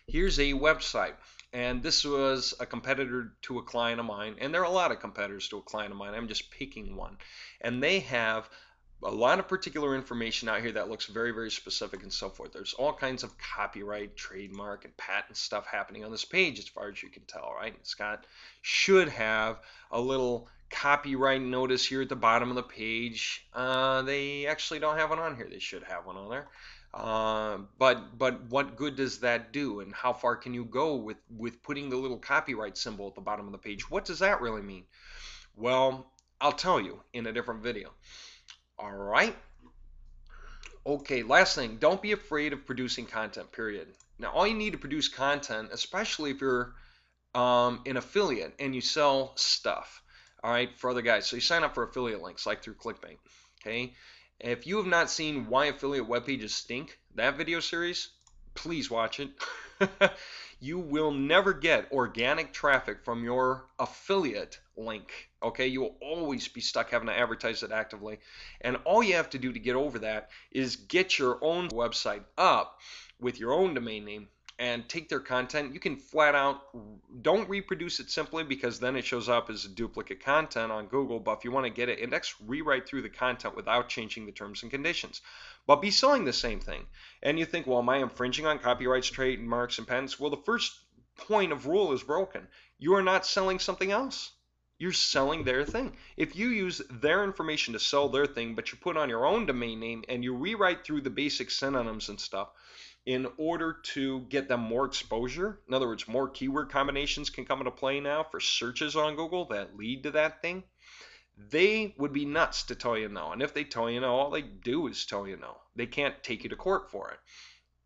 Here's a website. And this was a competitor to a client of mine. And there are a lot of competitors to a client of mine. I'm just picking one. And they have a lot of particular information out here that looks very, very specific and so forth. There's all kinds of copyright, trademark, and patent stuff happening on this page as far as you can tell, right? Scott should have a little copyright notice here at the bottom of the page. They actually don't have one on here. They should have one on there. But what good does that do, and how far can you go with putting the little copyright symbol at the bottom of the page? What does that really mean? Well, I'll tell you in a different video. All right. Okay, last thing, don't be afraid of producing content, period. Now, all you need to produce content, especially if you're an affiliate and you sell stuff, all right, for other guys. So you sign up for affiliate links like through ClickBank, okay? If you have not seen Why Affiliate Web Pages Stink, that video series, please watch it. You will never get organic traffic from your affiliate link. Okay, you will always be stuck having to advertise it actively. And all you have to do to get over that is get your own website up with your own domain name and take their content. You can flat out don't reproduce it simply because then it shows up as duplicate content on Google. But if you want to get it indexed, rewrite through the content without changing the terms and conditions. But be selling the same thing. And you think, well, am I infringing on copyrights, trademarks, and patents? Well, the first point of rule is broken. You are not selling something else. You're selling their thing. If you use their information to sell their thing, but you put on your own domain name and you rewrite through the basic synonyms and stuff in order to get them more exposure, in other words, more keyword combinations can come into play now for searches on Google that lead to that thing, they would be nuts to tell you no. And if they tell you no, all they do is tell you no. They can't take you to court for it.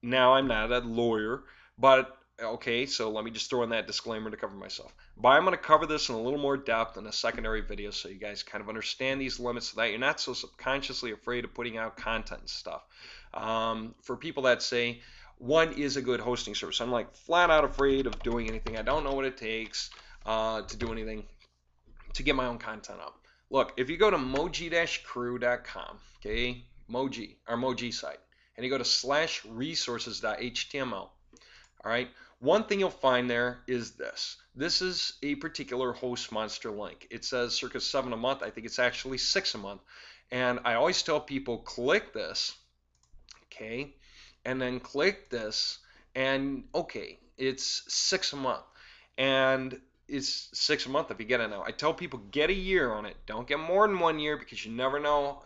Now, I'm not a lawyer, but okay, so let me just throw in that disclaimer to cover myself. But I'm going to cover this in a little more depth in a secondary video so you guys kind of understand these limits so that you're not so subconsciously afraid of putting out content and stuff. For people that say, what is a good hosting service? I'm like flat out afraid of doing anything. I don't know what it takes to do anything to get my own content up. Look, if you go to moji-crew.com, okay, Moji, our Moji site, and you go to /resources.html, all right, one thing you'll find there is this. This is a particular host monster link. It says circa 7 a month. I think it's actually 6 a month. And I always tell people, click this, okay, and then click this, and okay, it's 6 a month. And it's 6 a month if you get it now. I tell people get a year on it. Don't get more than 1 year because you never know,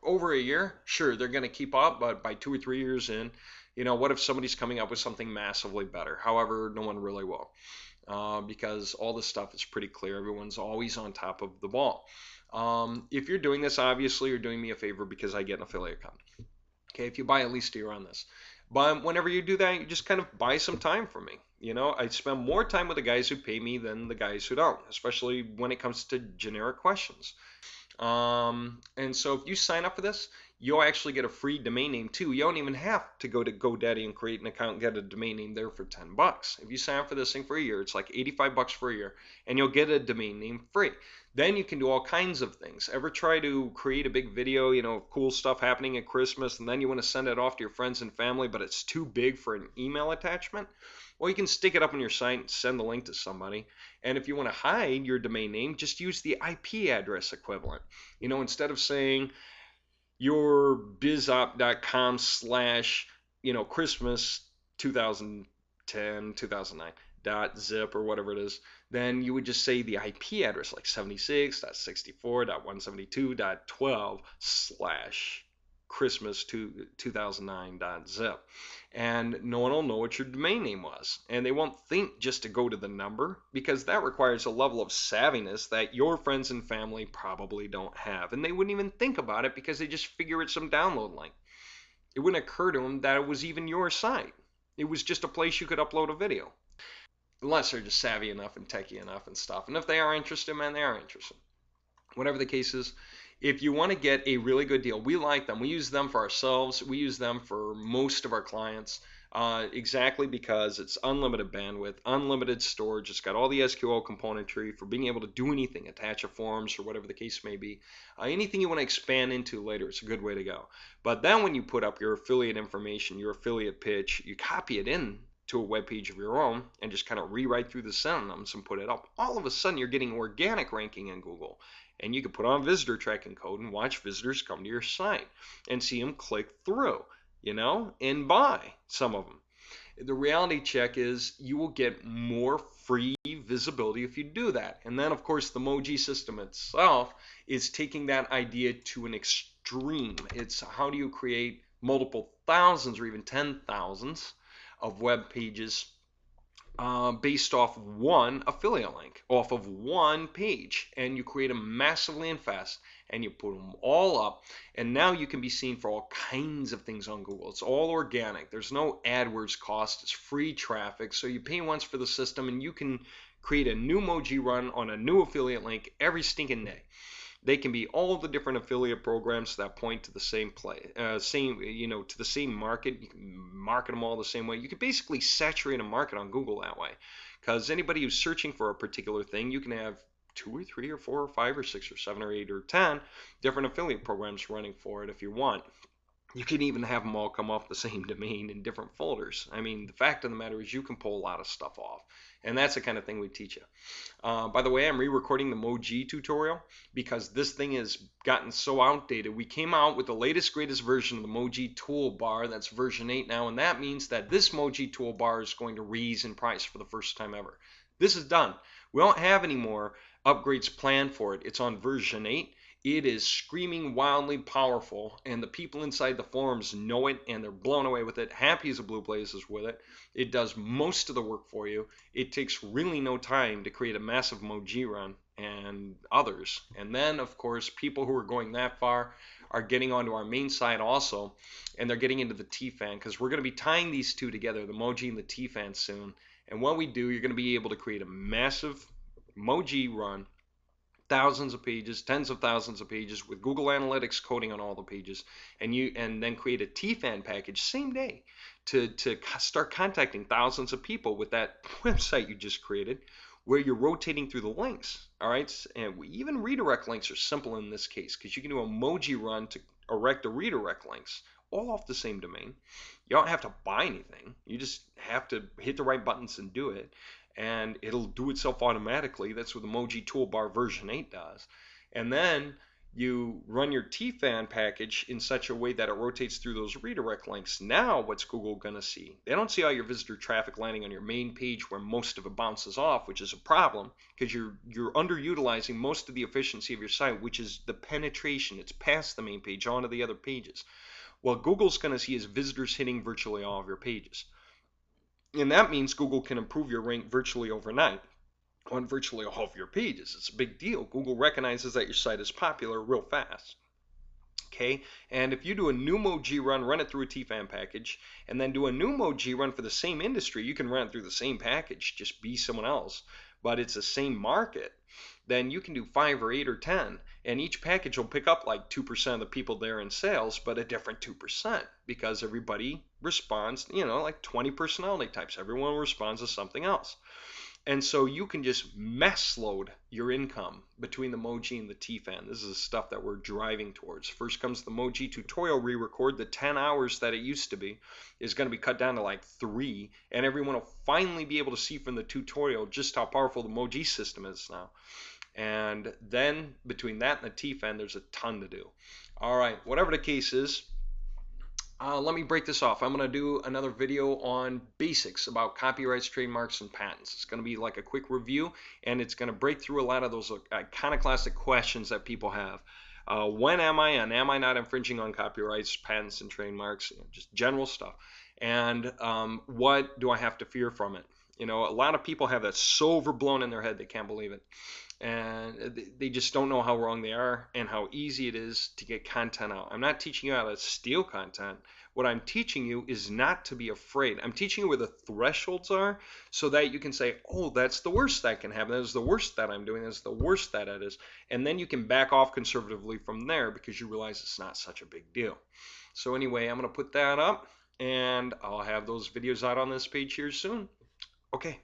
over a year, sure, they're going to keep up, but by 2 or 3 years in, what if somebody's coming up with something massively better? However, no one really will because all this stuff is pretty clear. Everyone's always on top of the ball. If you're doing this, obviously, you're doing me a favor because I get an affiliate account. Okay, if you buy at least a year on this. But whenever you do that, you just kind of buy some time from me. I spend more time with the guys who pay me than the guys who don't, especially when it comes to generic questions. And so if you sign up for this, you'll actually get a free domain name too. You don't even have to go to GoDaddy and create an account and get a domain name there for $10. If you sign up for this thing for a year, it's like $85 for a year, and you'll get a domain name free. Then you can do all kinds of things. Ever try to create a big video, cool stuff happening at Christmas, and then you want to send it off to your friends and family, but it's too big for an email attachment? Well, you can stick it up on your site and send the link to somebody. And if you want to hide your domain name, just use the IP address equivalent. Instead of saying yourbizop.com / Christmas 2010, 2009.zip or whatever it is, then you would just say the IP address like 76.64.172.12 / Christmas 2009.zip. And no one will know what your domain name was. And they won't think just to go to the number because that requires a level of savviness that your friends and family probably don't have. And they wouldn't even think about it because they just figure it's some download link. It wouldn't occur to them that it was even your site. It was just a place you could upload a video. Unless they're just savvy enough and techie enough and stuff. And if they are interested, man, they are interested. Whatever the case is, if you want to get a really good deal, we like them. We use them for ourselves. We use them for most of our clients exactly because it's unlimited bandwidth, unlimited storage. It's got all the SQL componentry for being able to do anything, attach a forms or whatever the case may be. Anything you want to expand into later, it's a good way to go. But then when you put up your affiliate information, your affiliate pitch, you copy it in to a web page of your own and just kind of rewrite through the synonyms and put it up, all of a sudden you're getting organic ranking in Google. And you can put on visitor tracking code and watch visitors come to your site and see them click through, and buy some of them. The reality check is you will get more free visibility if you do that. And then, of course, the Moji system itself is taking that idea to an extreme. It's how do you create multiple thousands or even 10,000s of web pages based off one affiliate link, off of one page, and you create them massively and fast, and you put them all up, and now you can be seen for all kinds of things on Google. It's all organic. There's no AdWords cost. It's free traffic, so you pay once for the system, and you can create a new Moji run on a new affiliate link every stinking day. They can be all the different affiliate programs that point to the same to the same market. You can market them all the same way. You can basically saturate a market on Google that way, because anybody who's searching for a particular thing, you can have 2 or 3 or 4 or 5 or 6 or 7 or 8 or 10 different affiliate programs running for it if you want. You can even have them all come off the same domain in different folders. I mean, the fact of the matter is you can pull a lot of stuff off. And that's the kind of thing we teach you. By the way, I'm re-recording the Moji tutorial because this thing has gotten so outdated. We came out with the latest, greatest version of the Moji toolbar. That's version 8 now. And that means that this Moji toolbar is going to raise in price for the first time ever. This is done. We don't have any more upgrades planned for it. It's on version 8. It is screaming wildly powerful, and the people inside the forums know it, and they're blown away with it, happy as a blue blazes with it. It does most of the work for you. It takes really no time to create a massive Moji run and others. And then, of course, people who are going that far are getting onto our main site also, and they're getting into the TFAN, because we're going to be tying these two together, the Moji and the TFAN soon. And when we do, you're going to be able to create a massive Moji run, thousands of pages, tens of thousands of pages with Google Analytics coding on all the pages, and then create a TFAN package same day to start contacting thousands of people with that website you just created, where you're rotating through the links. All right, and even redirect links are simple in this case because you can do a Moji run to erect a redirect links all off the same domain. You don't have to buy anything. You just have to hit the right buttons and do it. And it'll do itself automatically. That's what the Moji toolbar version 8 does. And then you run your TFAN package in such a way that it rotates through those redirect links. Now what's Google going to see? They don't see all your visitor traffic landing on your main page where most of it bounces off, which is a problem because you're underutilizing most of the efficiency of your site, which is the penetration. It's past the main page onto the other pages. What Google's going to see is visitors hitting virtually all of your pages. And that means Google can improve your rank virtually overnight on virtually all of your pages. It's a big deal. Google recognizes that your site is popular real fast. Okay, and if you do a new Moji run it through a TFAN package, and then do a new Moji run for the same industry, you can run it through the same package, just be someone else, but it's the same market, then you can do 5 or 8 or 10, and each package will pick up like 2% of the people there in sales, but a different 2% because everybody responds, like 20 personality types. Everyone responds to something else. And so you can just mass load your income between the Moji and the TFAN. This is the stuff that we're driving towards. First comes the Moji tutorial re-record. The 10 hours that it used to be is going to be cut down to like 3, and everyone will finally be able to see from the tutorial just how powerful the Moji system is now. And then between that and the TFAN, there's a ton to do. All right, whatever the case is, let me break this off. I'm going to do another video on basics about copyrights, trademarks, and patents. It's going to be like a quick review, and it's going to break through a lot of those iconoclastic questions that people have. When am I and am I not infringing on copyrights, patents, and trademarks? Just general stuff. And what do I have to fear from it? A lot of people have that so overblown in their head they can't believe it. And they just don't know how wrong they are and how easy it is to get content out. I'm not teaching you how to steal content. What I'm teaching you is not to be afraid. I'm teaching you where the thresholds are so that you can say, oh, that's the worst that can happen. That's the worst that I'm doing. That's the worst that it is. And then you can back off conservatively from there because you realize it's not such a big deal. So anyway, I'm going to put that up, and I'll have those videos out on this page here soon. Okay.